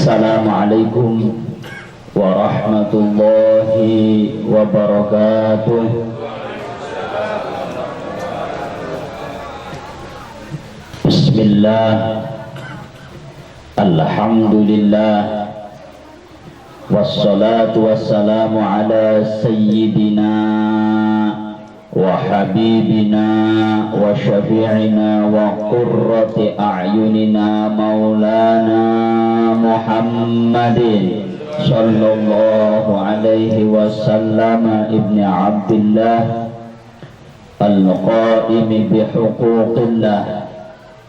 Assalamualaikum warahmatullahi wabarakatuh. Bismillah, alhamdulillah, wassalatu wassalamu ala sayyidina wa habibina wa syafi'ina wa qurrati a'yunina maulana Muhammadin sallallahu alaihi wasallam ibni Abdillah al-qa'imi bihuquqillah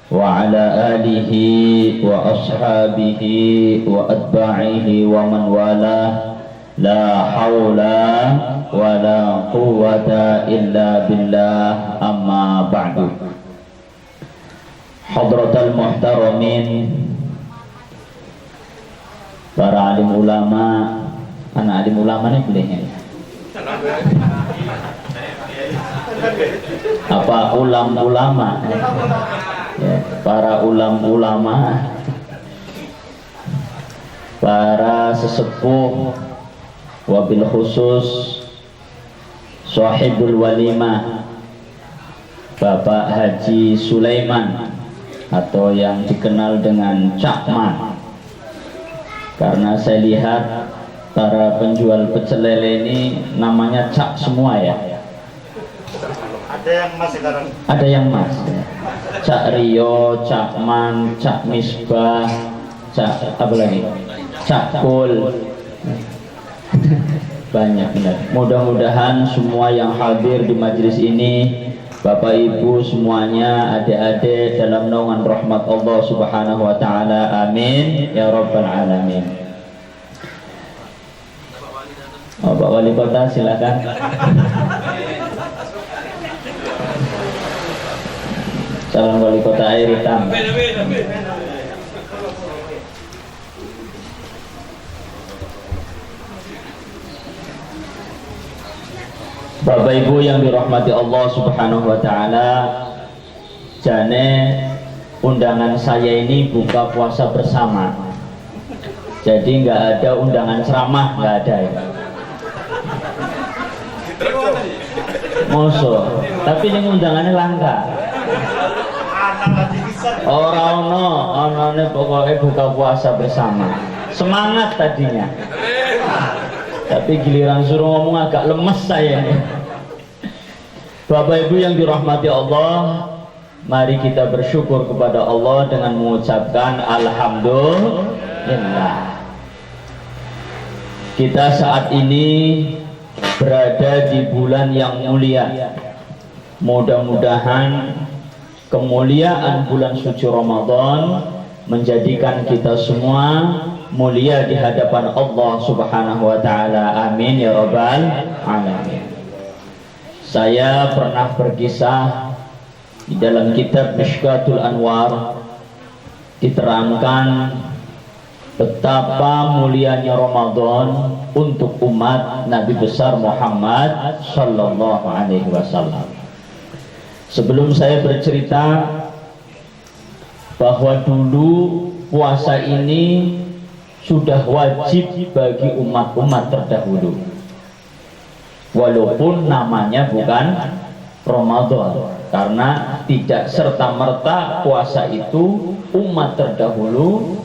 wa ala alihi wa ashabihi wa atba'ihi wa man walah. La hawla wa la quwwata illa billah, amma ba'du. Hadratal muhtaramin, para alim ulama, anak alim ulama nih bolehnya apa ulama ya, para ulama, para sesepuh, wabil khusus sahibul walimah Bapak Haji Sulaiman atau yang dikenal dengan Cak Man, karena saya lihat para penjual pecel lele ini namanya Cak semua ya. Ada yang mas sekarang? Ada yang mas, Cak Rio, Cak Man, Cak Misbah, Cak apa lagi? Cak Kul. Banyak benar. Mudah-mudahan semua yang hadir di majelis ini, Bapak Ibu semuanya, adik-adik, dalam naungan rahmat Allah Subhanahu wa taala. Amin ya rabbal alamin. Bapak Wali Kota silakan. Calon Wali Kota Air Hitam. Bapak Ibu yang dirahmati Allah Subhanahu wa taala, jane undangan saya ini buka puasa bersama. Jadi nggak ada undangan ceramah, nggak ada ya. Moso, tapi ini undangannya langka. Ono pokoknya buka puasa bersama. Semangat tadinya. Tapi giliran suruh ngomong agak lemes saya nih. Bapak Ibu yang dirahmati Allah, mari kita bersyukur kepada Allah dengan mengucapkan alhamdulillah. Kita saat ini berada di bulan yang mulia. Mudah-mudahan kemuliaan bulan suci Ramadan menjadikan kita semua mulia di hadapan Allah Subhanahu wa taala. Amin ya rabbal alamin. Saya pernah berkisah di dalam kitab Mishkatul Anwar, diterangkan betapa mulianya Ramadan untuk umat Nabi besar Muhammad sallallahu alaihi wasallam. Sebelum saya bercerita bahwa dulu puasa ini sudah wajib bagi umat-umat terdahulu, walaupun namanya bukan Ramadan, karena tidak serta-merta puasa itu umat terdahulu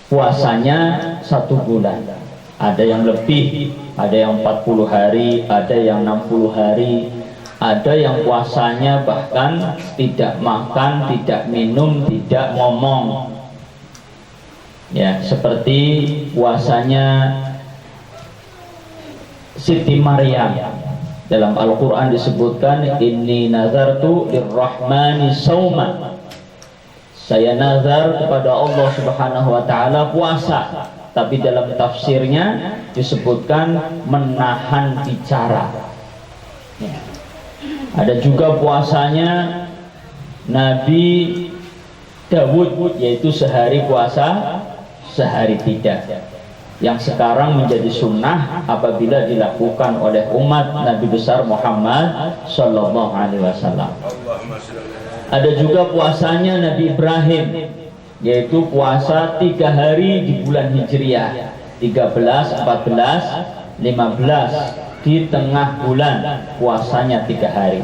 puasanya 1 bulan. Ada yang lebih, ada yang 40 hari, ada yang 60 hari, ada yang puasanya bahkan tidak makan, tidak minum, tidak ngomong. Ya, seperti puasanya Siti Maryam. Dalam Al-Quran disebutkan, inni nazartu lirrahmani sauma. Saya nazar kepada Allah Subhanahu wa taala puasa. Tapi dalam tafsirnya disebutkan menahan bicara. Ya. Ada juga puasanya Nabi Dawud, yaitu sehari puasa sehari tidak, yang sekarang menjadi sunnah apabila dilakukan oleh umat Nabi besar Muhammad sallallahu alaihi wasallam. Ada juga puasanya Nabi Ibrahim, yaitu puasa 3 hari di bulan Hijriah, 13, 14, 15 di tengah bulan puasanya 3 hari.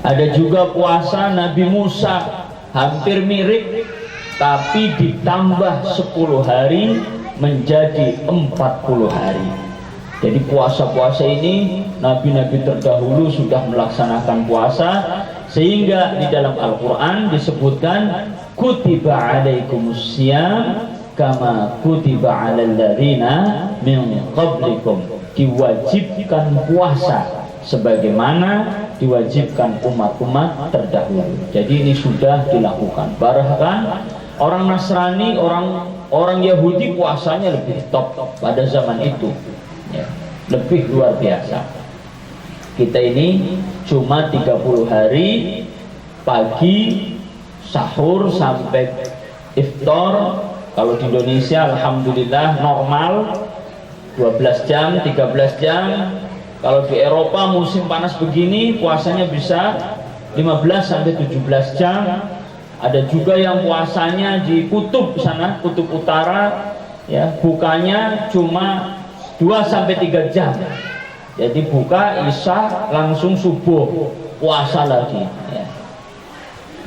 Ada juga puasa Nabi Musa, hampir mirip tapi ditambah 10 hari menjadi 40 hari. Jadi puasa-puasa ini nabi-nabi terdahulu sudah melaksanakan puasa, sehingga di dalam Al-Quran disebutkan kutiba alaikumussyam kama kutiba alal ladzina min qablikum, diwajibkan puasa sebagaimana diwajibkan umat-umat terdahulu. Jadi ini sudah dilakukan. Bahkan orang Nasrani, orang Yahudi puasanya lebih top pada zaman itu, ya, lebih luar biasa. Kita ini cuma 30 hari, pagi sahur sampai iftar. Kalau di Indonesia alhamdulillah normal 12 jam, 13 jam. Kalau di Eropa musim panas begini puasanya bisa 15 sampai 17 jam. Ada juga yang puasanya di kutub sana, kutub utara, ya, bukanya cuma 2 sampai 3 jam. Jadi buka isya langsung subuh puasa lagi, ya.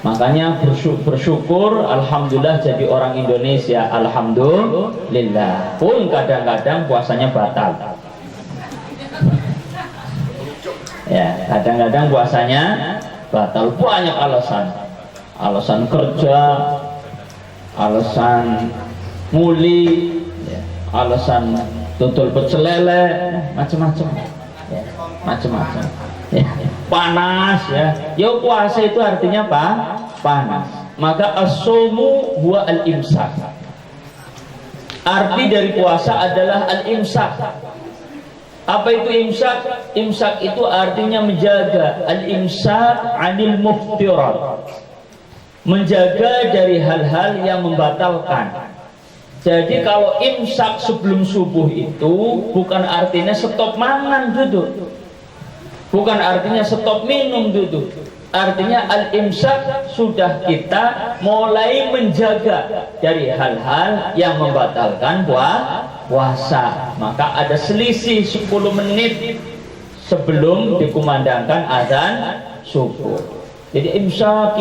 Makanya bersyukur alhamdulillah jadi orang Indonesia, alhamdulillah. Pun kadang-kadang puasanya batal. Ya, kadang-kadang puasanya batal, banyak alasan. Alasan kerja, alasan muli, ya, alasan tutul pecel lele, macam-macam, ya, macam-macam, ya. Panas, ya. Ya puasa itu artinya apa? Panas. Maka as-saumu huwa al-imsak. Arti dari puasa adalah al-imsak. Apa itu imsak? Imsak itu artinya menjaga. Al-imsak 'anil muftirat, menjaga dari hal-hal yang membatalkan. Jadi kalau imsak sebelum subuh itu bukan artinya stop makan duduk, bukan artinya stop minum duduk. Artinya al-imsak sudah kita mulai menjaga dari hal-hal yang membatalkan puasa. Maka ada selisih 10 menit sebelum dikumandangkan azan subuh. Jadi imsak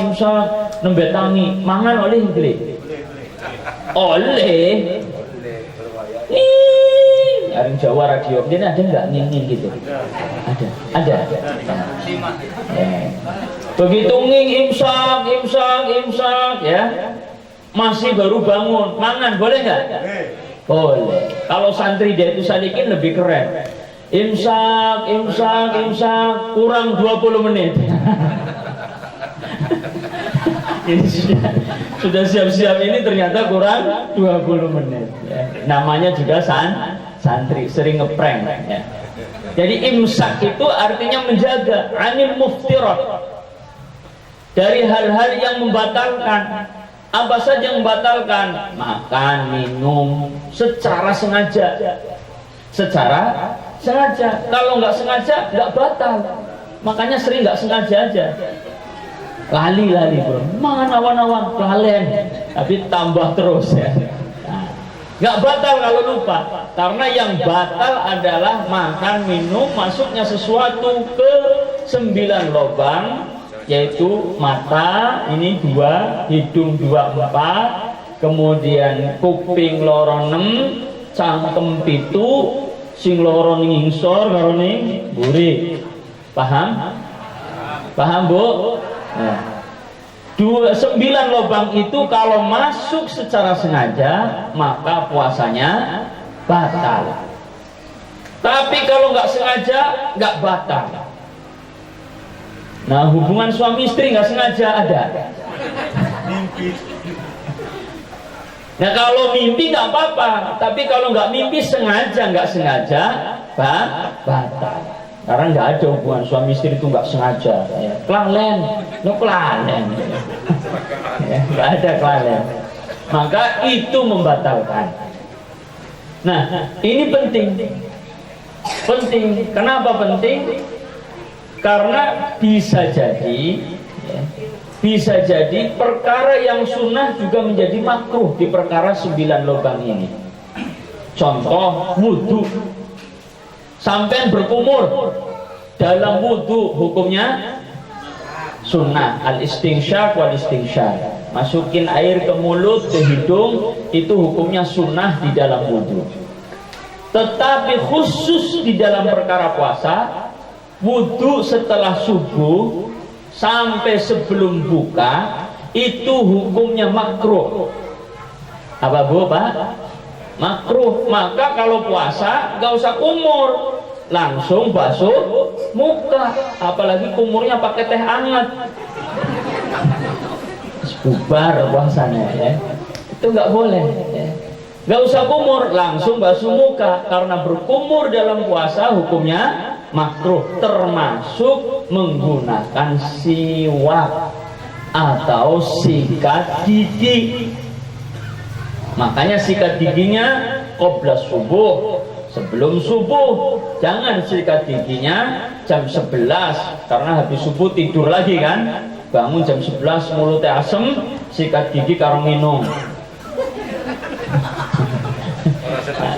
nembe tangi mangan oleh nggih. Oleh. Aring Jawa radio ini ada nggak ngingin gitu? Ada. Ya. Begitu nging imsak ya, masih baru bangun, mangan boleh nggak? Boleh. Kalau santri dia itu salikin lebih keren. Imsak kurang 20 menit. Ini sudah siap-siap ini ternyata kurang 20 menit, ya. Namanya juga santri sering ngeprank, ya. Jadi imsak itu artinya menjaga anil muftirat, dari hal-hal yang membatalkan. Apa saja yang membatalkan? Makan, minum secara sengaja. Kalau nggak sengaja nggak batal. Makanya sering nggak sengaja aja. Lali bro, mangan awan-awan lalen, tapi tambah terus, ya. Nah, nggak batal kalau lupa, karena yang batal adalah makan minum masuknya sesuatu ke 9 lubang, yaitu mata ini 2, hidung 2, 4, kemudian kuping loro 6, cangkem 7, sing loro ning ngisor karo ning mburi. Paham Bu? Nah, 9 lubang itu kalau masuk secara sengaja maka puasanya batal. Tapi kalau nggak sengaja nggak batal. Nah, hubungan suami istri nggak sengaja ada. Mimpi. Nah, kalau mimpi nggak apa-apa, tapi kalau nggak mimpi sengaja nggak sengaja batal. Karena nggak ada hubungan suami istri itu nggak sengaja, ya. Kelalen, ya, nggak ada kelalen. Maka itu membatalkan. Nah, ini penting. Kenapa penting? Karena bisa jadi, ya, bisa jadi perkara yang sunnah juga menjadi makruh di perkara 9 lubang ini. Contoh wudhu, sampai berkumur dalam wudhu hukumnya sunnah, al-istinsyaq wal istinsyaq. Masukin air ke mulut, ke hidung, itu hukumnya sunnah di dalam wudhu. Tetapi khusus di dalam perkara puasa, wudhu setelah subuh sampai sebelum buka, itu hukumnya makruh. Apa bu, Pak? Makruh. Maka kalau puasa gak usah kumur, langsung basuh muka, apalagi kumurnya pakai teh hangat, bubar puasanya ya. Itu nggak boleh ya. Nggak usah kumur, langsung basuh muka, karena berkumur dalam puasa hukumnya makruh, termasuk menggunakan siwak atau sikat gigi. Makanya sikat giginya qabla subuh, sebelum subuh. Jangan sikat giginya jam 11, karena habis subuh tidur lagi kan, bangun jam 11 mulutnya asem, sikat gigi karo minum. Nah,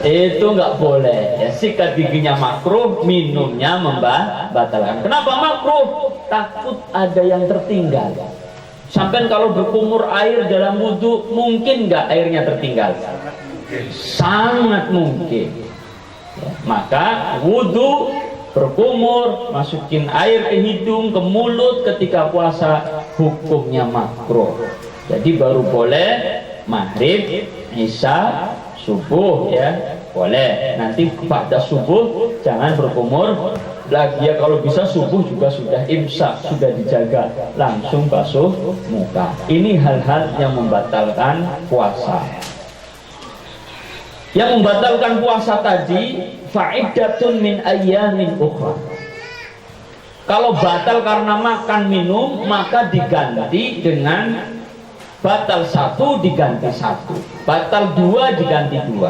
itu nggak boleh ya. Sikat giginya makruh, minumnya membatalkan. Kenapa makruh? Takut ada yang tertinggal. Sampai kalau berkumur air dalam wudhu, mungkin nggak airnya tertinggal? Sangat mungkin ya. Maka wudhu, berkumur, masukin air ke hidung, ke mulut ketika puasa, hukumnya makruh. Jadi baru boleh maghrib, isya, subuh ya, boleh. Nanti pada subuh jangan berkumur lagi ya. Kalau bisa subuh juga sudah imsak, sudah dijaga, langsung basuh muka. Ini hal-hal yang membatalkan puasa. Yang membatalkan puasa tadi, fa'iddatun min ayyamin ukhra. Kalau batal karena makan minum, maka diganti dengan batal 1 diganti 1, batal 2 diganti 2.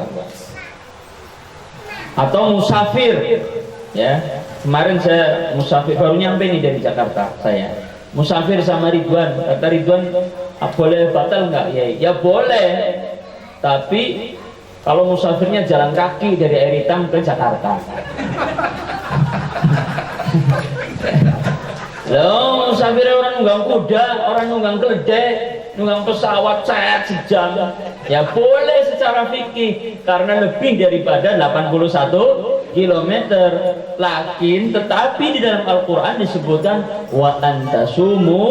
Atau musafir ya. Kemarin saya musafir, baru nyampe nih dari Jakarta saya. Musafir sama Ridwan, kata Ridwan, boleh batal nggak? Ya boleh, tapi kalau musafirnya jalan kaki dari Airitang ke Jakarta. Loh, musafirnya orang nunggang kuda, orang nunggang keledai, nunggang pesawat sejam. Ya boleh secara fikih, karena lebih daripada 81 km. Lakin tetapi di dalam Al-Quran disebutkan wa antasumu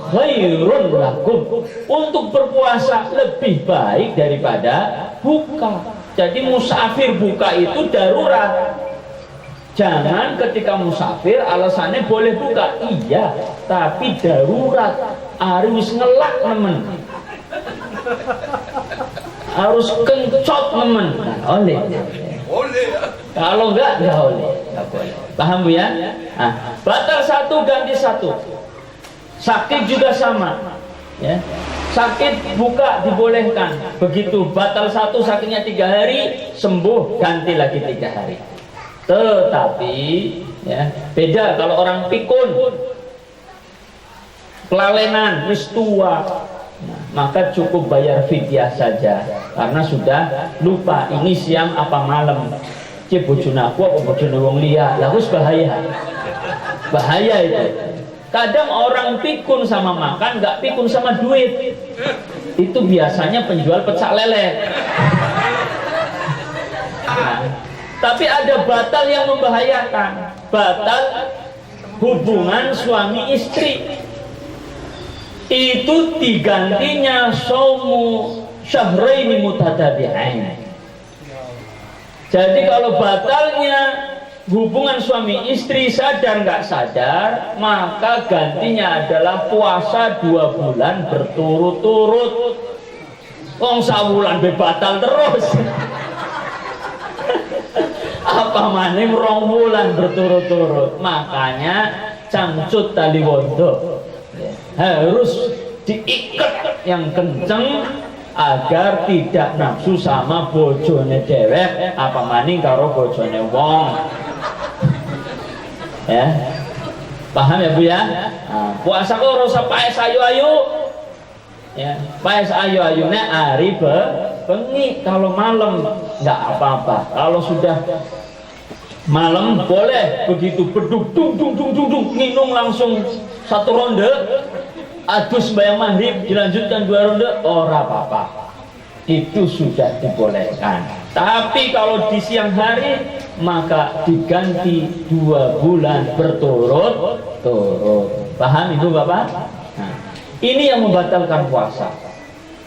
khairun lakum, untuk berpuasa lebih baik daripada buka. Jadi musafir buka itu darurat. Jangan ketika musafir alasannya boleh buka, iya, tapi darurat, harus ngelak nemen, harus kencot nemen, nah, oleh. Kalau enggak boleh. Paham bu ya? Nah, batal 1 ganti 1. Sakit juga sama ya. Sakit buka dibolehkan. Begitu batal 1, sakitnya 3 hari, sembuh ganti lagi 3 hari. Tetapi ya, beda kalau orang pikun, kelalenan, wis tua, nah, maka cukup bayar fidyah saja, karena sudah lupa ini siang apa malam. Cek bojone aku apa bojone wong liya, lah wis bahaya. Bahaya itu. Kadang orang pikun sama makan, nggak pikun sama duit. Itu biasanya penjual pecel lele. Nah, tapi ada batal yang membahayakan. Batal hubungan suami istri. Itu digantinya shaumu syahraini mutatabi'ain. Jadi kalau batalnya hubungan suami istri sadar nggak sadar, maka gantinya adalah puasa 2 bulan berturut-turut. Wong sawulan be batal terus. Apa maning 2 bulan berturut-turut. Makanya cangcut tali wondo harus diikat yang kenceng agar tidak nafsu sama bojone dewek, apa maning karo bojone wong. Ya. Paham ya Bu ya? Nah, puasa kok ora usah paes ayu-ayu. Ya, paes ayu-ayu nek ari bengi, kalau malam enggak apa-apa. Kalau sudah malam boleh begitu beduk dung dung dung dung dung nginung langsung satu ronde, adus sembahyang maghrib dilanjutkan 2 ronde, ora apa-apa. Itu sudah dibolehkan. Tapi kalau di siang hari maka diganti 2 bulan berturut-turut. Paham Ibu Bapak? Nah, ini yang membatalkan puasa.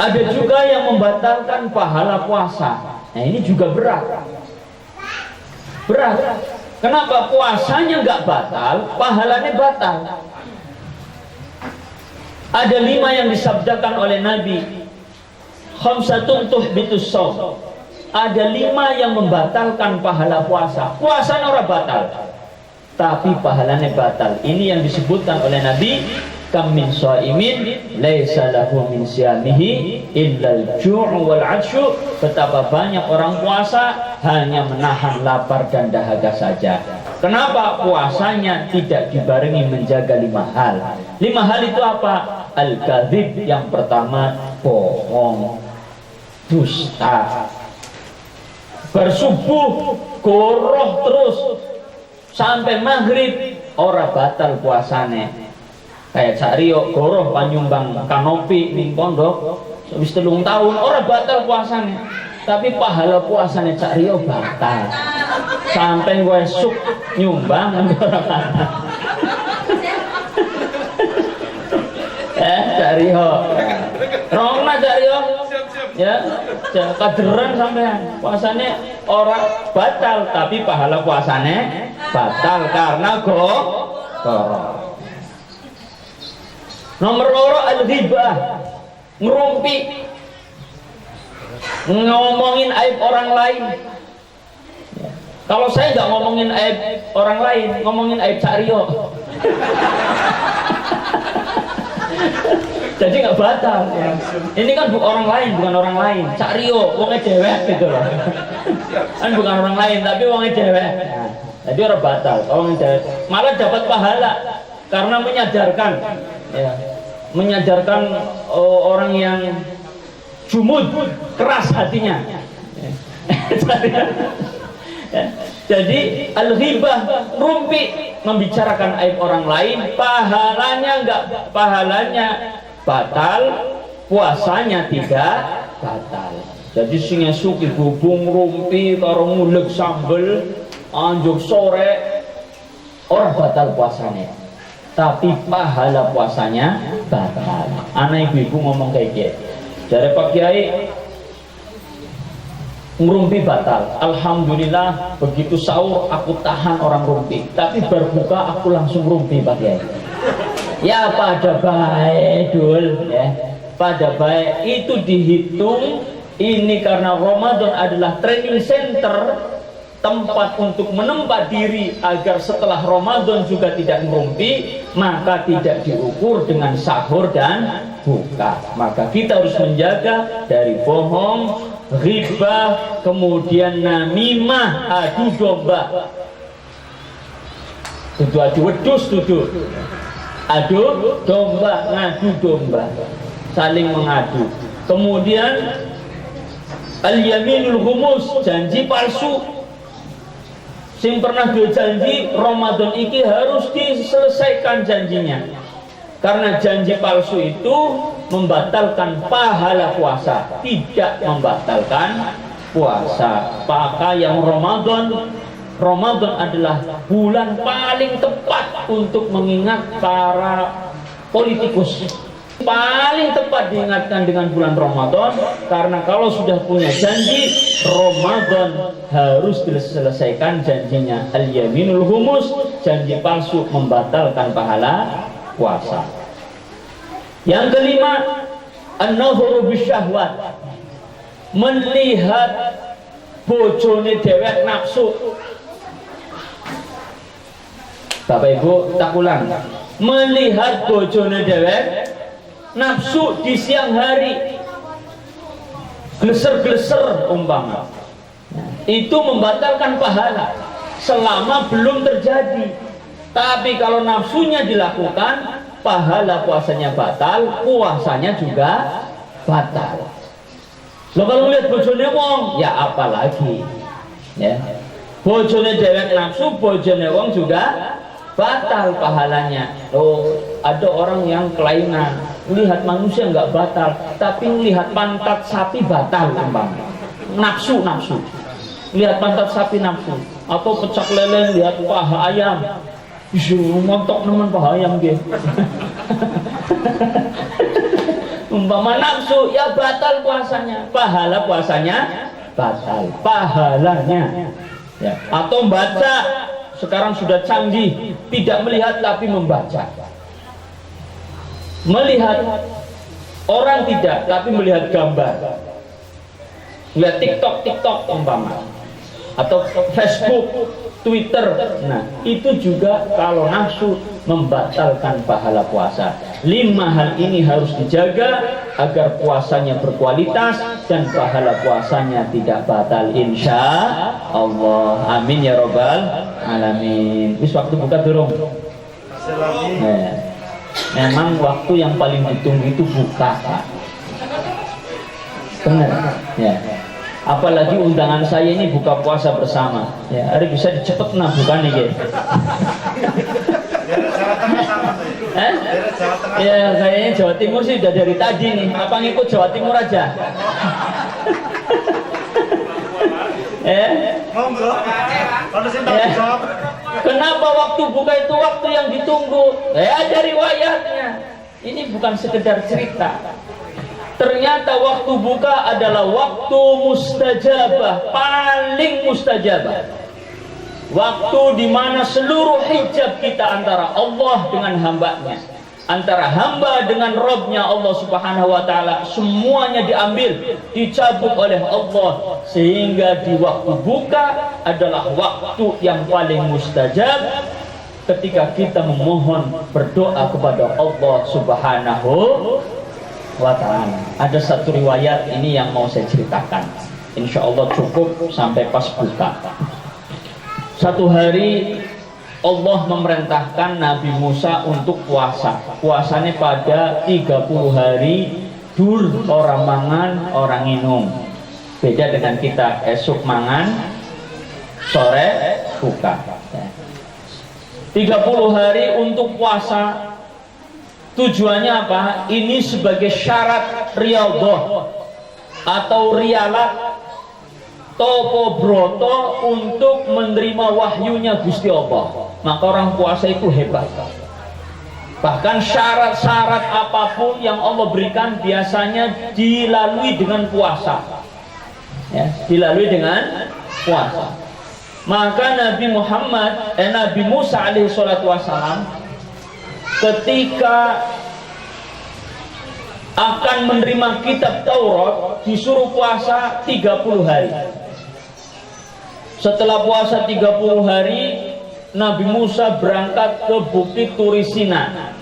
Ada juga yang membatalkan pahala puasa. Nah ini juga berat. Berat. Kenapa puasanya nggak batal, pahalanya batal? Ada 5 yang disabdakan oleh Nabi. Khamsatun tuhbitus shaum. Ada 5 yang membatalkan pahala puasa. Puasanya orang batal, tapi pahalanya batal. Ini yang disebutkan oleh Nabi. Kam min shaimin laisa lahu min siyamihi illal ju'u wal 'atsyu. Betapa banyak orang puasa hanya menahan lapar dan dahaga saja. Kenapa? Puasanya tidak dibarengi menjaga 5 hal. 5 hal itu apa? Al-kadzib, yang pertama bohong, dusta. Bersubuh goroh terus sampai maghrib, ora batal puasane. Kayak Cak Rio goroh panyumbang kanopi ning pondok wis 3 tahun, ora batal puasane. Tapi pahala puasane Cak Rio batal. Sampai wesuk nyumbang ora kana. Cak Rio. Rongna Cak Rio. Ya, kaderan sampean. Puasane ora batal, tapi pahala puasane batal karena goroh. Nomor 2 al-ghibah, ngerumpi, ngomongin aib orang lain. Kalau saya nggak ngomongin aib orang lain, ngomongin aib Cak Rio. Jadi nggak batal. Ini kan orang lain, bukan orang lain. Cak Rio, wongnya dewek gitu loh. Kan bukan orang lain, tapi wongnya dewek. Jadi orang batal. Orang dewek malah dapat pahala karena menyadarkan. Ya, menyadarkan orang yang jumud, keras hatinya. Jadi al-ghibah, rumpi, membicarakan aib orang lain, pahalanya batal, puasanya tidak batal. Jadi sing esuk gubung rumpi karo ngulek sambel anjuk sore, orang batal puasanya. Tapi pahala puasanya batal. Anak ibu-ibu ngomong kayak gitu. Dari Pak Kiai, ngerumpi batal. Alhamdulillah, begitu sahur aku tahan orang rumpi. Tapi berbuka aku langsung rumpi Pak Kiai. Ya pada baik dul, ya. Pada baik itu dihitung. Ini karena Ramadan adalah training center, tempat untuk menempa diri agar setelah Ramadan juga tidak merumpi, maka tidak diukur dengan sahur dan buka. Maka kita harus menjaga dari bohong, ghibah, kemudian namimah, adu domba. Adu wedus, adu domba, ngadu domba, saling mengadu. Kemudian al-yaminul humus, janji palsu. Sing pernah janji Ramadan ini harus diselesaikan janjinya. Karena janji palsu itu membatalkan pahala puasa, tidak membatalkan puasa. Maka yang Ramadan adalah bulan paling tepat untuk mengingat para politikus. Paling tepat diingatkan dengan bulan Ramadan, karena kalau sudah punya janji Ramadan harus diselesaikan janjinya. Al-yaminul humus, janji palsu membatalkan pahala puasa. Yang kelima, an-nadhuru bisyahwat, melihat bojone dewek nafsu. Bapak Ibu tak ulang, melihat bojone dewek nafsu di siang hari, gleser-gleser umpama, itu membatalkan pahala selama belum terjadi. Tapi kalau nafsunya dilakukan, pahala puasanya batal, puasanya juga batal. Lo kalau lihat bojone wong, ya apalagi, ya. Bojone dewek nafsu, bojone wong juga batal pahalanya. Oh, ada orang yang kelainan, melihat manusia nggak batal, tapi melihat pantat sapi batal, umpamanya. Nafsu, lihat pantat sapi nafsu, atau pecak lele lihat paha ayam. Montok nemen paha ayam dia. Umpama nafsu, ya batal puasanya, pahala puasanya batal, pahalanya. Ya. Atau baca, sekarang sudah canggih, tidak melihat tapi membaca. Melihat orang tidak, tapi melihat gambar. Lihat TikTok umpama, atau Facebook, Twitter. Nah, itu juga kalau nafsu membatalkan pahala puasa. 5 hal ini harus dijaga agar puasanya berkualitas dan pahala puasanya tidak batal, insya Allah. Amin ya robbal alamin. Wis waktu buka durung? Nah, memang waktu yang paling ditunggu itu buka, Pak. Benar ya. Apalagi undangan saya ini buka puasa bersama. Ya, hari bisa dicepet nah bukan nih, ya kayaknya Jawa Timur sih udah dari tadi nih. Apa ngikut Jawa Timur aja? Kenapa waktu buka itu waktu yang ditunggu? Ada riwayatnya. Ini bukan sekedar cerita. Ternyata waktu buka adalah waktu mustajabah, paling mustajabah. Waktu di mana seluruh hijab kita antara Allah dengan hambanya, antara hamba dengan Robnya Allah Subhanahu wa Ta'ala, semuanya diambil, dicabut oleh Allah, sehingga di waktu buka adalah waktu yang paling mustajab ketika kita memohon berdoa kepada Allah Subhanahu wa Ta'ala. Ada satu riwayat ini yang mau saya ceritakan, insya Allah cukup sampai pas buka. Satu hari Allah memerintahkan Nabi Musa untuk puasa. Puasanya pada 30 hari dur, orang mangan, orang minum. Beda dengan kita, esok mangan, sore buka. 30 hari untuk puasa. Tujuannya apa? Ini sebagai syarat riyadhah atau rialat topo broto untuk menerima wahyunya Gusti Allah. Maka orang puasa itu hebat. Bahkan syarat-syarat apapun yang Allah berikan biasanya dilalui dengan puasa. Ya, dilalui dengan puasa. Maka Nabi Musa alaihi salatu wassalam ketika akan menerima kitab Taurat disuruh puasa 30 hari. Setelah puasa 30 hari, Nabi Musa berangkat ke Bukit Turisina.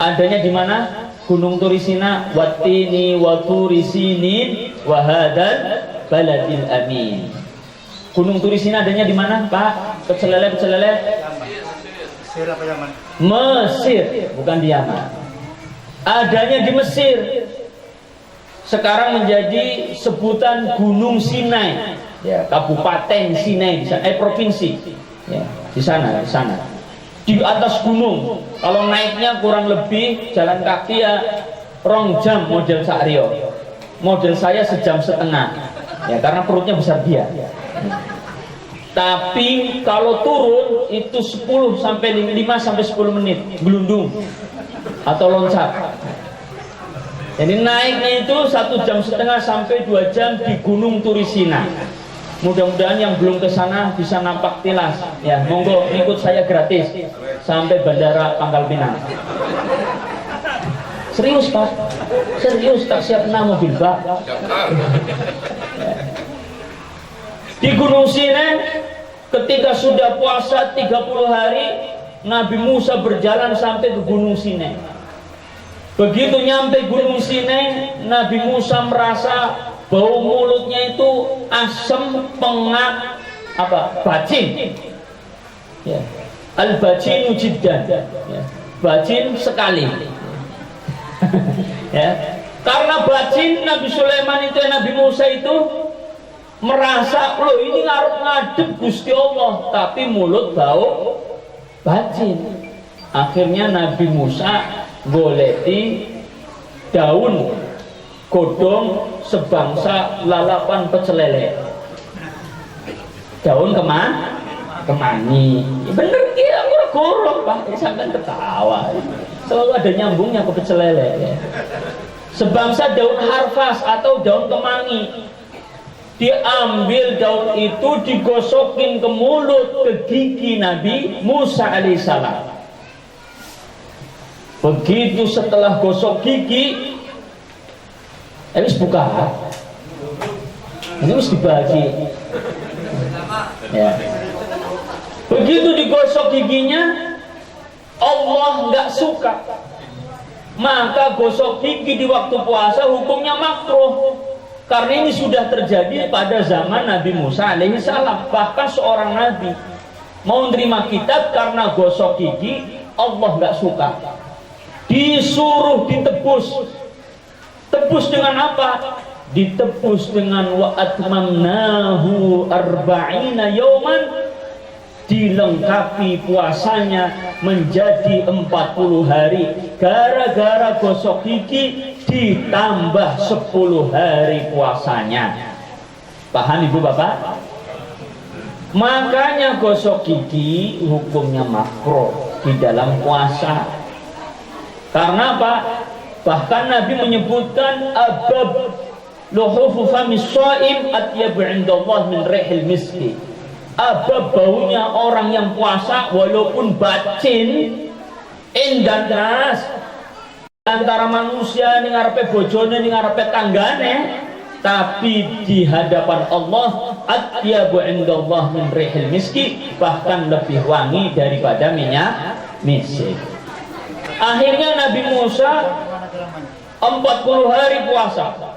Adanya di mana? Gunung Turisina, Wattini wa Turisinin wa hadzal baladil amin. Gunung Turisina adanya di mana, Pak? Pecel lele. Mesir apa Yaman? Mesir, bukan di Yaman. Adanya di Mesir. Sekarang menjadi sebutan Gunung Sinai. Ya, Kabupaten Sinai, provinsi. Ya, di sana. Di atas gunung. Kalau naiknya kurang lebih jalan kaki ya 2 jam model Sakrio. Model saya 1,5 jam. Ya, karena perutnya besar dia. Tapi kalau turun itu 5 sampai 10 menit gelundung atau loncat. Jadi naiknya itu 1,5 jam sampai 2 jam di Gunung Turisina. Mudah-mudahan yang belum ke sana bisa nampak tilas. Ya, monggo ikut saya gratis sampai Bandara Pangkal Pinang. Serius, Pak? Serius, tak siap mobil, Pak. Di Gunung Sinai, ketika sudah puasa 30 hari, Nabi Musa berjalan sampai ke Gunung Sinai. Begitu nyampe Gunung Sinai, Nabi Musa merasa bau mulutnya itu asam, pengap, bacin. Ya. Al-bajinu jiddan, ya. Bajin sekali. Ya. Karena bajin Nabi Sulaiman itu, Nabi Musa itu merasa, loh ini ngarep ngadep Gusti Allah, tapi mulut bau bajin. Akhirnya Nabi Musa goleti daun godong sebangsa lalapan pecel lele. Daun kemangi. Ya bener kia, aku gorong Pak, sampai ketawa. Selalu ada nyambungnya ke pecel lele. Ya. Sebangsa daun harfas atau daun kemangi. Diambil daun itu, digosokin ke mulut, ke gigi Nabi Musa alaihissalam. Begitu setelah gosok gigi, habis buka, ini harus dibagi. Ya. Begitu digosok giginya, Allah nggak suka. Maka gosok gigi di waktu puasa hukumnya makruh. Karena ini sudah terjadi pada zaman Nabi Musa alaihissalam. Bahkan seorang nabi mau menerima kitab karena gosok gigi, Allah nggak suka. Disuruh ditebus. Tebus dengan apa? Ditebus dengan wa atmamnahu arba'ina yauman, dilengkapi puasanya menjadi 40 hari. Gara-gara gosok gigi ditambah 10 hari puasanya. Paham Ibu Bapak? Makanya gosok gigi hukumnya makruh di dalam puasa. Karena apa? Bahkan Nabi menyebutkan abab luhufu famis shaim atyabu indallah min rihil miski. Abab baunya orang yang puasa walaupun bacin endan keras antara manusia ning ngarepe bojone ning ngarepe tanggane, tapi di hadapan Allah atyabu indallah min rihil miski, bahkan lebih wangi daripada minyak misik. Akhirnya Nabi Musa 40 hari puasa.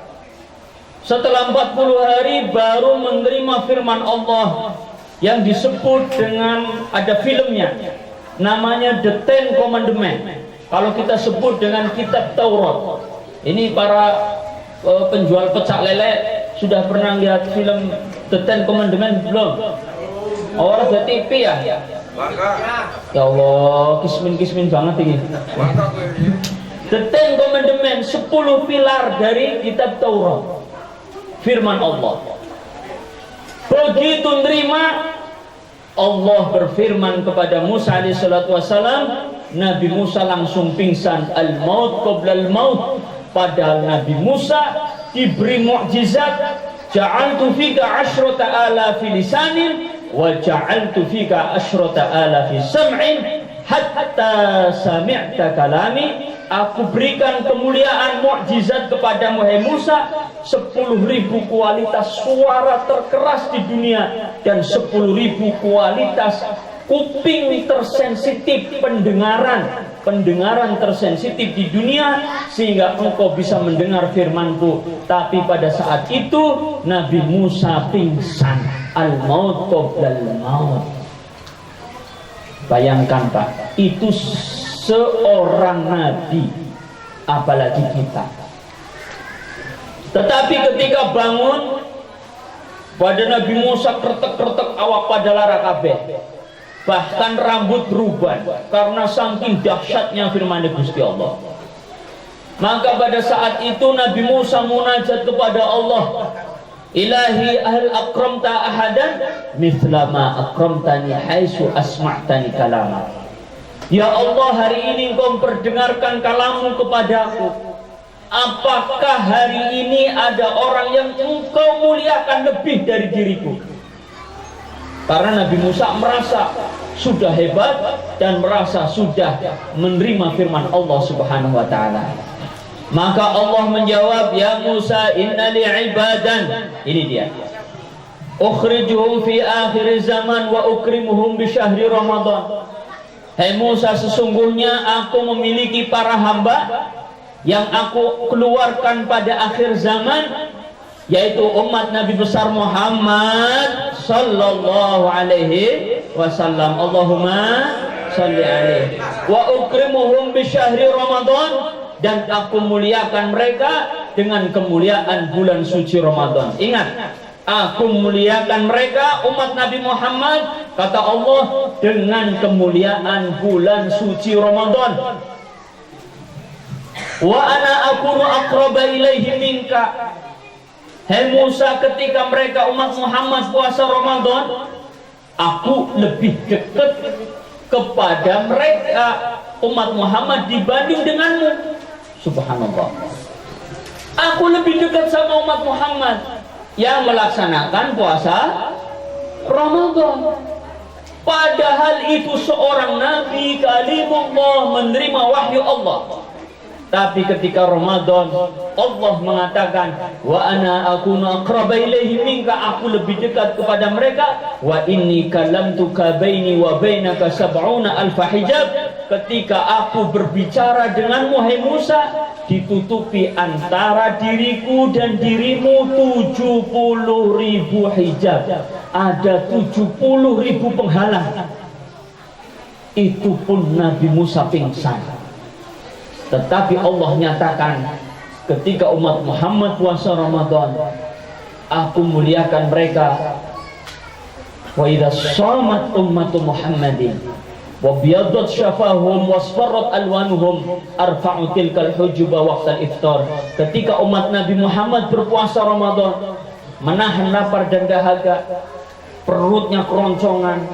Setelah 40 hari baru menerima firman Allah yang disebut dengan, ada filmnya, namanya The Ten Commandments. Kalau kita sebut dengan kitab Taurat. Ini para penjual pecak lele sudah pernah lihat film The Ten Commandments belum? Orang di TV ya? Ya Allah, kismin banget ini. The Ten Commandments, 10 pilar dari kitab Taurat, firman Allah. Begitu nerima, Allah berfirman kepada Musa alaihissalatu wassalam, Nabi Musa langsung pingsan. Al-maut qabla al-maut. Padahal Nabi Musa diberi mukjizat, ja'altu fika 10,000 lisanin wa ja'altu fika 10,000 sam'in hatta sami'ta kalami. Aku berikan kemuliaan mukjizat kepada Musa, 10.000 kualitas suara terkeras di dunia dan 10.000 kualitas kuping tersensitif, pendengaran tersensitif di dunia, sehingga engkau bisa mendengar firmanku. Tapi pada saat itu Nabi Musa pingsan. Al-maut qabla al-maut. Bayangkan Pak, itu seorang nabi, apalagi kita. Tetapi ketika bangun, pada Nabi Musa kretek-kretek awak pada lara kabeh. Bahkan rambut berubah karena saking dahsyatnya firman Gusti Allah. Maka pada saat itu Nabi Musa munajat kepada Allah, Ilahi hal akramta ahadan mithla ma akramtani haitsu asma'tani kalama. Ya Allah, hari ini Engkau memperdengarkan kalammu kepadaku. Apakah hari ini ada orang yang Engkau muliakan lebih dari diriku? Karena Nabi Musa merasa sudah hebat dan merasa sudah menerima firman Allah Subhanahu wa taala. Maka Allah menjawab, ya Musa, inna li ibadan. Ini dia. Ukhrijuhum fi akhir zaman wa ukrimuhum bi syahri Ramadan. Hai Musa, sesungguhnya aku memiliki para hamba yang aku keluarkan pada akhir zaman, yaitu umat Nabi besar Muhammad sallallahu alaihi wasallam. Allahumma salli alaihi. Wa ukrimuhum bi syahri Ramadan, dan aku muliakan mereka dengan kemuliaan bulan suci Ramadan. Ingat, aku muliakan mereka umat Nabi Muhammad, kata Allah, dengan kemuliaan bulan suci Ramadan. Wa ana akunu aqraba ilaihi minka. Hai Musa, ketika mereka umat Muhammad puasa Ramadan, aku lebih dekat kepada mereka umat Muhammad dibanding denganmu. Subhanallah. Aku lebih dekat sama umat Muhammad yang melaksanakan puasa Ramadan. Padahal itu seorang nabi kalimullah, menerima wahyu Allah. Tapi ketika Ramadan, Allah mengatakan, wa ana akunu aqraba ilaihi minka, aku lebih dekat kepada mereka. Wa inni kallamtuka baini wa bainaka sab'una alfa hijab. Ketika aku berbicara denganmu hai Musa, ditutupi antara diriku dan dirimu 70.000 hijab. Ada 70.000 penghalang. Itu pun Nabi Musa pingsan. Tetapi Allah nyatakan, ketika umat Muhammad puasa Ramadan, aku muliakan mereka. Wa idza shamat ummatu Muhammadin wa biyaddat syafahum wasfarrat alwanuhum arfa'u tilkal hujuba waqtal iftar. Ketika umat Nabi Muhammad berpuasa Ramadan, menahan lapar dan dahaga, perutnya keroncongan,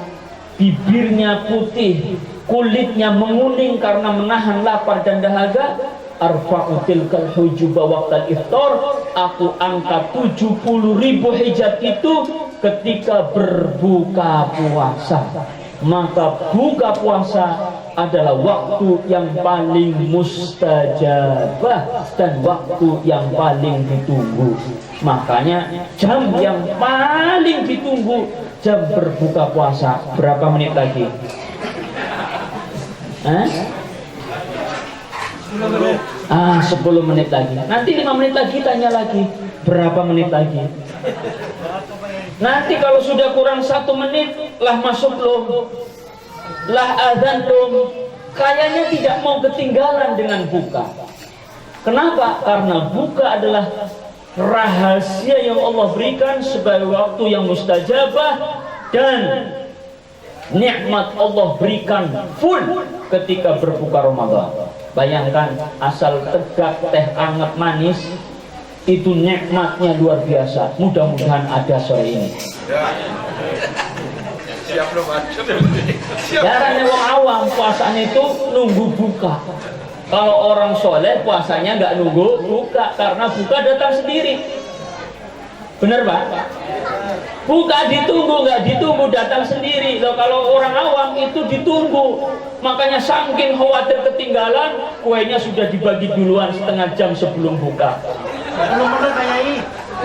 bibirnya putih, kulitnya menguning karena menahan lapar dan dahaga, arfa'u tilkal hujuba waqtal iftar, aku angkat 70.000 hijab itu ketika berbuka puasa. Maka buka puasa adalah waktu yang paling mustajabah dan waktu yang paling ditunggu. Makanya jam yang paling ditunggu jam berbuka puasa. Berapa menit lagi? 10 menit lagi. Nanti 5 menit lagi tanya lagi. Berapa menit lagi? Nanti kalau sudah kurang 1 menit lah masuk loh, lah azan tuh, kayaknya tidak mau ketinggalan dengan buka. Kenapa? Karena buka adalah rahasia yang Allah berikan sebagai waktu yang mustajabah, dan nikmat Allah berikan full ketika berbuka Ramadan. Bayangkan, asal tegak teh anget manis, itu nikmatnya luar biasa. Mudah-mudahan ada sore ini. Jarangnya orang awam puasanya itu nunggu buka. Kalau orang soleh puasanya nggak nunggu buka, karena buka datang sendiri. Bener Pak? Buka ditunggu, nggak ditunggu, datang sendiri. Loh, kalau orang awam itu ditunggu. Makanya saking khawatir ketinggalan, kuenya sudah dibagi duluan setengah jam sebelum buka.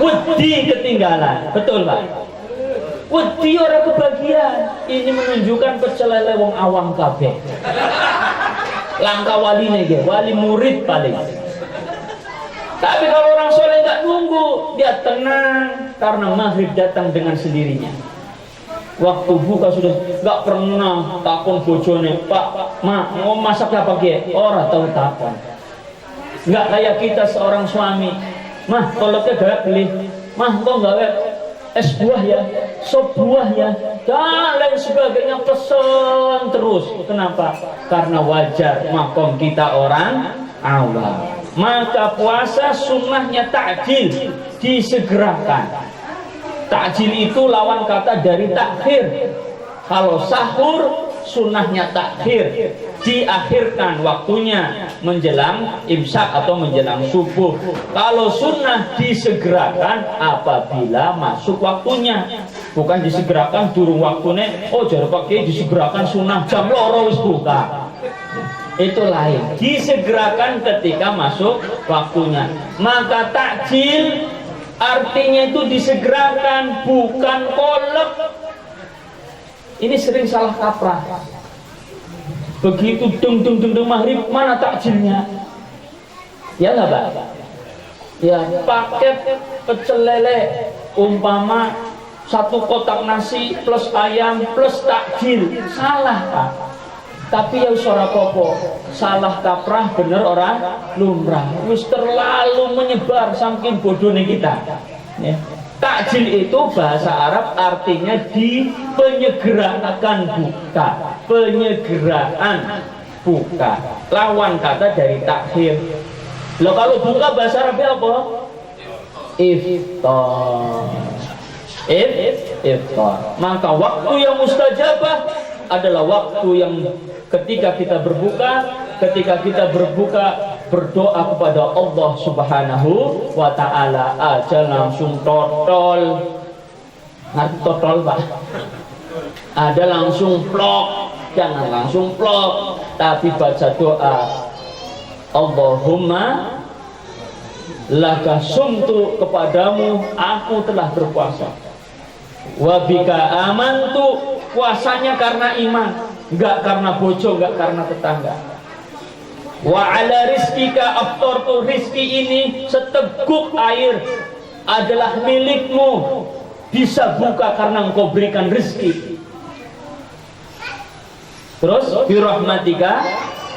Wedi ketinggalan, betul Pak? Wedi orang kebagian. Ini menunjukkan pecelele wong awam kabeh. Langkah wali nih, wali murid paling. Tapi kalau orang soleh nggak nunggu, dia tenang karena maghrib datang dengan sendirinya. Waktu buka sudah nggak pernah takon bojone, Pak, Ma, mau masak apa ge? Orang tahu takon. Nggak kayak kita seorang suami, Mah, kolaknya gak beli, Mah, kok nggak es buah ya, sop buah ya, dan lain sebagainya, pesen terus. Kenapa? Karena wajar makom kita orang awam. Maka puasa sunnahnya ta'jil, disegerakan. Ta'jil itu lawan kata dari takhir. Kalau sahur sunnahnya takhir, diakhirkan waktunya menjelang imsak atau menjelang subuh. Kalau sunnah disegerakan apabila masuk waktunya. Bukan disegerakan durung waktunya. Oh jadi pakai disegerakan sunnah jam loro wis buka. Itu lain. Disegerakan ketika masuk waktunya. Maka takjil artinya itu disegerakan, bukan kolek. Ini sering salah kaprah. Begitu dung maghrib, mana takjilnya? Ya nggak Pak? Ya paket pecel lele umpama 1 kotak nasi plus ayam plus takjil. Salah Pak. Tapi ya ora apa-apa, salah kaprah bener orang lumrah. Wis terlalu menyebar saking bodohnya kita. Ya. Takjil itu bahasa Arab artinya di penyegerakan buka, penyegeraan buka. Lawan kata dari takhir. Loh kalau buka bahasa Arabnya apa? Iftar. Iftar. Maka waktu yang mustajabah adalah waktu yang ketika kita berbuka berdoa kepada Allah Subhanahu wa ta'ala aja langsung totol. Ngerti totol, Pak? Ada langsung plok, jangan langsung plok, tapi baca doa Allahumma laka sumtu, kepadamu aku telah berpuasa. Wabika amantu, puasanya karena iman, enggak karena bojo, enggak karena tetangga. Wa ala rizkika aftartu, rizki ini seteguk air adalah milikmu, bisa buka karena engkau berikan rizki. Terus birahmatika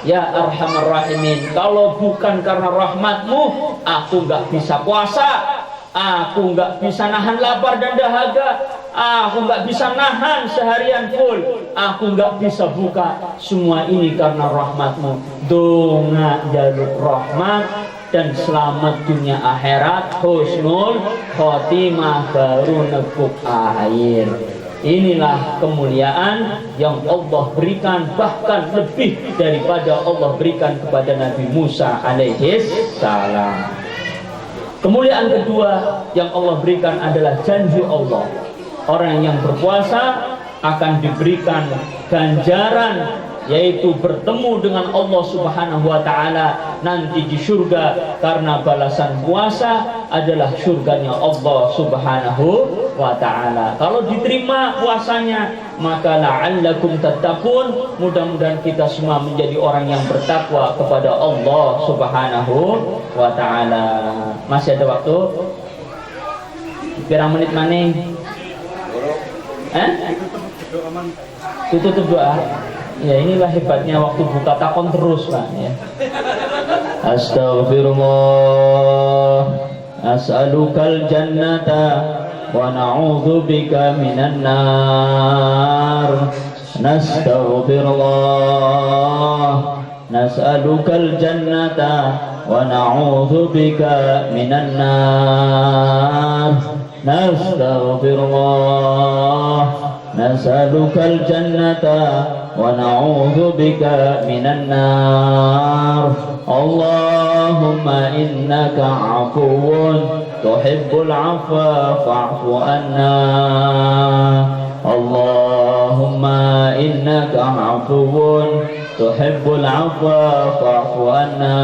ya arhamar rahimin, kalau bukan karena rahmatmu aku enggak bisa puasa, aku enggak bisa nahan lapar dan dahaga, aku enggak bisa nahan seharian full, aku enggak bisa buka. Semua ini karena rahmatmu. Donga jaluk rahmat dan selamat dunia akhirat, husnul khotimah, baru nekuk air. Inilah kemuliaan yang Allah berikan, bahkan lebih daripada Allah berikan kepada Nabi Musa alaihi salam. Kemuliaan kedua yang Allah berikan adalah janji Allah. Orang yang berpuasa akan diberikan ganjaran, yaitu bertemu dengan Allah Subhanahu wa ta'ala nanti di surga, karena balasan puasa adalah surganya Allah Subhanahu wa ta'ala. Kalau diterima puasanya, maka la'allakum tattaqun, mudah-mudahan kita semua menjadi orang yang bertakwa kepada Allah Subhanahu wa ta'ala. Masih ada waktu? Pirang menit maning? Tutup doa. Ya, inilah hebatnya waktu buka takon terus, Pak, ya. Astaghfirullah, as'alukal jannata wa na'udzubika minan nar. Nastaghfirullah, nas'alukal jannata wa na'udzubika minan nar. Nastaghfirullah, nas'alukal jannata wa na'udzu bika minan nar. Allahumma innaka 'afuwun tuhibbul 'afwa fa'fu anna. Allahumma innaka 'afuwun tuhibbul 'afwa fa'fu anna.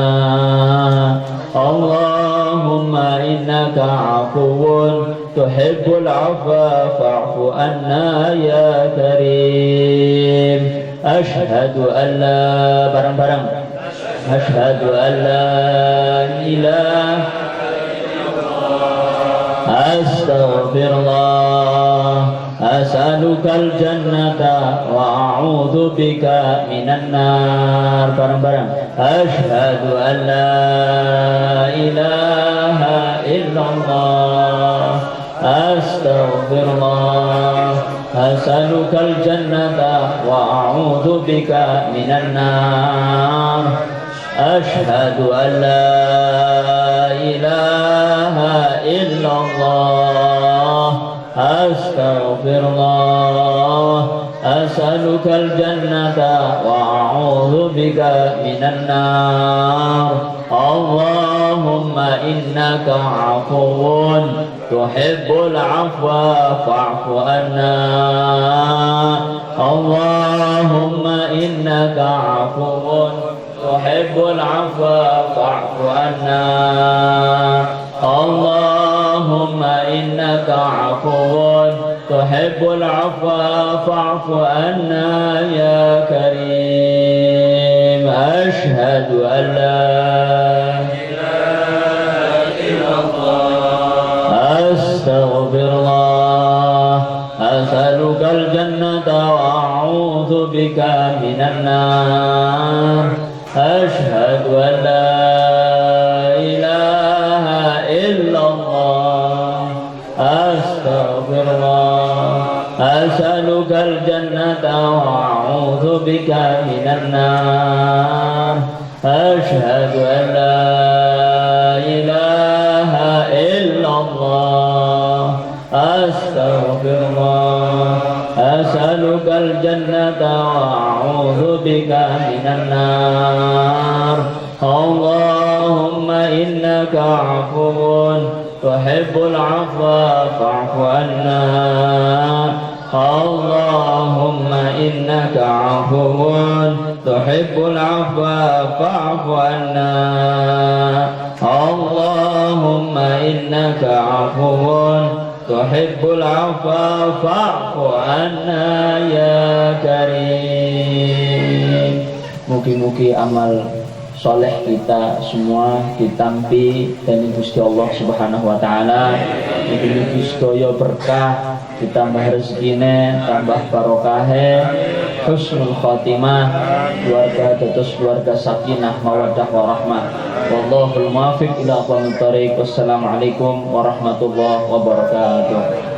Allahumma innaka 'afuwun tuhibbul 'afwa fa'fu anna ya karim. Asyhadu an la, bareng-bareng, asyhadu an la ilaha illallah, astaghfirullah, as'alukal jannata wa a'udzu bika minan nar. Bareng-bareng, asyhadu an la ilaha illallah, astaghfirullah, as'alukal jannata wa a'udzu bika minan nar. Asyhadu an la ilaha illallah, astaghfirullah, as'alukal jannata wa a'udzu bika minan nar. Allahumma innaka 'afuwun tuhibbul 'afwa fa'fu anna. Allahumma innaka 'afuwun tuhibbul 'afwa fa'fu anna. Allahumma innaka 'afuwun tuhibbul 'afwa fa'fu anna ya karim. Asyhadu an la astaghfirullah, as'alukal jannata wa a'udzu bika بك من النار أشهد أن لا إله إلا الله أستغفر الله أسألك الجنة وأعوذ بك من النار أشهد أن لا إله إلا الله أستغفر الله أسألك الجنة وأعوذ بك من النار اللهم إنك عفو تحب العفو فاعف عنا اللهم إنك عفو تحب العفو فاعف عنا اللهم إنك عفو تحب العفو فاعف عنا يا كريم. Mugi-mugi amal soleh kita semua ditampi dan Gusti Allah Subhanahu wa taala. Mugi-mugi sedaya berkah, ditambah rezekine, tambah barokahe, husnul khotimah, keluarga dados keluarga sakinah mawaddah warahmah. Wallahul muwaffiq ila aqwamit thoriq. Wassalamualaikum warahmatullahi wabarakatuh.